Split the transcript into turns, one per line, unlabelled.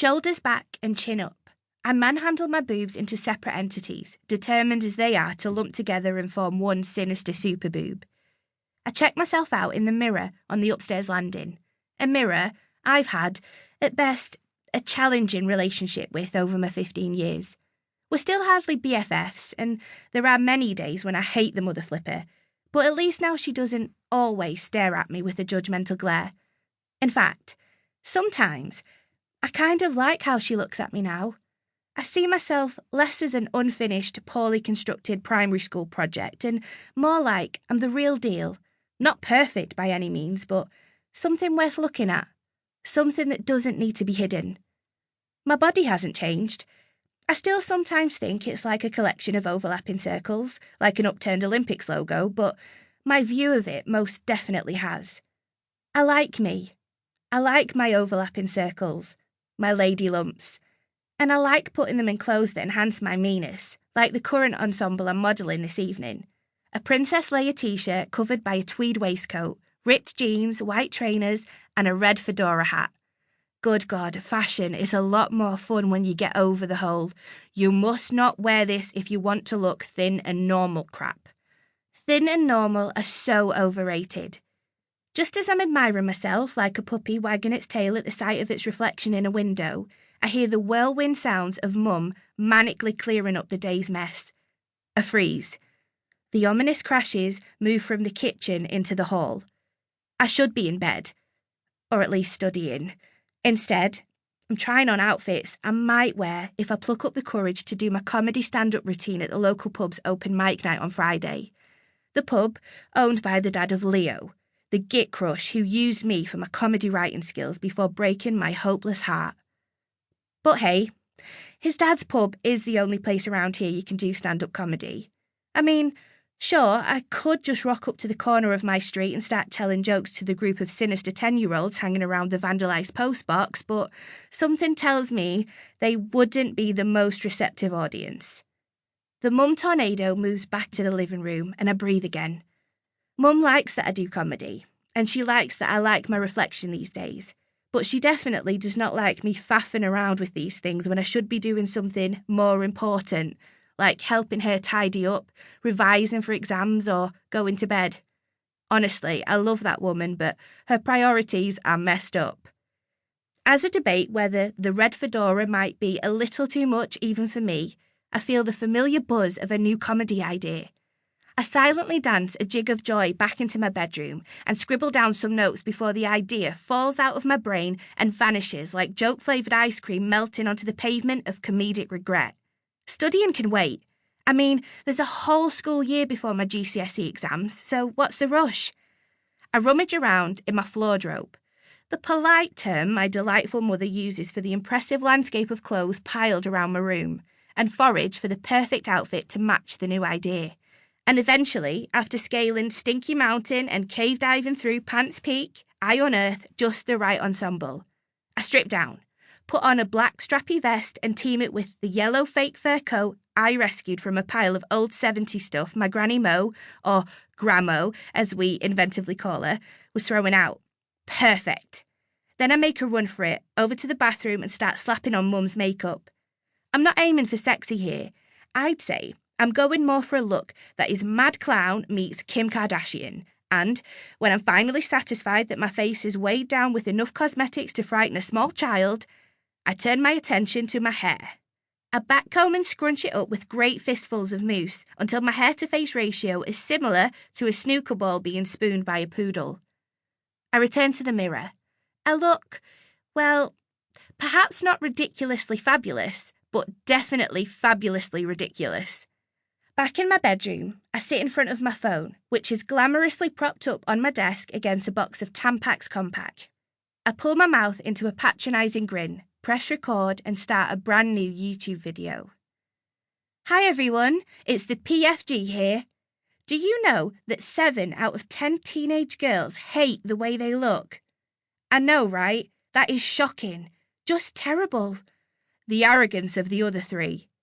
Shoulders back and chin up, I manhandle my boobs into separate entities, determined as they are to lump together and form one sinister superboob. I check myself out in the mirror on the upstairs landing, a mirror I've had, at best, a challenging relationship with over my 15 years. We're still hardly BFFs, and there are many days when I hate the mother flipper, but at least now she doesn't always stare at me with a judgmental glare. In fact, sometimes I kind of like how she looks at me now. I see myself less as an unfinished, poorly constructed primary school project and more like I'm the real deal. Not perfect by any means, but something worth looking at. Something that doesn't need to be hidden. My body hasn't changed. I still sometimes think it's like a collection of overlapping circles, like an upturned Olympics logo, but my view of it most definitely has. I like me. I like my overlapping circles, my lady lumps, and I like putting them in clothes that enhance my meanness, like the current ensemble I'm modelling this evening. A Princess Leia t-shirt covered by a tweed waistcoat, ripped jeans, white trainers, and a red fedora hat. Good God, fashion is a lot more fun when you get over the whole, you must not wear this if you want to look thin and normal crap. Thin and normal are so overrated. Just as I'm admiring myself like a puppy wagging its tail at the sight of its reflection in a window, I hear the whirlwind sounds of Mum manically clearing up the day's mess. A freeze. The ominous crashes move from the kitchen into the hall. I should be in bed, or at least studying. Instead, I'm trying on outfits I might wear if I pluck up the courage to do my comedy stand-up routine at the local pub's open mic night on Friday. The pub, owned by the dad of Leo, the git crush who used me for my comedy writing skills before breaking my hopeless heart. But hey, his dad's pub is the only place around here you can do stand-up comedy. I mean, sure, I could just rock up to the corner of my street and start telling jokes to the group of sinister 10-year-olds hanging around the vandalised postbox, but something tells me they wouldn't be the most receptive audience. The Mum tornado moves back to the living room and I breathe again. Mum likes that I do comedy, and she likes that I like my reflection these days, but she definitely does not like me faffing around with these things when I should be doing something more important, like helping her tidy up, revising for exams, or going to bed. Honestly, I love that woman, but her priorities are messed up. As I debate whether the red fedora might be a little too much even for me, I feel the familiar buzz of a new comedy idea. I silently dance a jig of joy back into my bedroom and scribble down some notes before the idea falls out of my brain and vanishes like joke-flavoured ice cream melting onto the pavement of comedic regret. Studying can wait. I mean, there's a whole school year before my GCSE exams, so what's the rush? I rummage around in my wardrobe, the polite term my delightful mother uses for the impressive landscape of clothes piled around my room, and forage for the perfect outfit to match the new idea. And eventually, after scaling Stinky Mountain and cave diving through Pants Peak, I unearth just the right ensemble. I strip down, put on a black strappy vest and team it with the yellow fake fur coat I rescued from a pile of old 70s stuff my Granny Mo, or Grandmo as we inventively call her, was throwing out. Perfect. Then I make a run for it, over to the bathroom and start slapping on Mum's makeup. I'm not aiming for sexy here. I'd say I'm going more for a look that is Mad Clown meets Kim Kardashian. And when I'm finally satisfied that my face is weighed down with enough cosmetics to frighten a small child, I turn my attention to my hair. I backcomb and scrunch it up with great fistfuls of mousse until my hair-to-face ratio is similar to a snooker ball being spooned by a poodle. I return to the mirror. I look, well, perhaps not ridiculously fabulous, but definitely fabulously ridiculous. Back in my bedroom, I sit in front of my phone, which is glamorously propped up on my desk against a box of Tampax Compact. I pull my mouth into a patronising grin, press record and start a brand new YouTube video. Hi everyone, it's the PFG here. Do you know that 7 out of 10 teenage girls hate the way they look? I know, right? That is shocking. Just terrible. The arrogance of the other 3.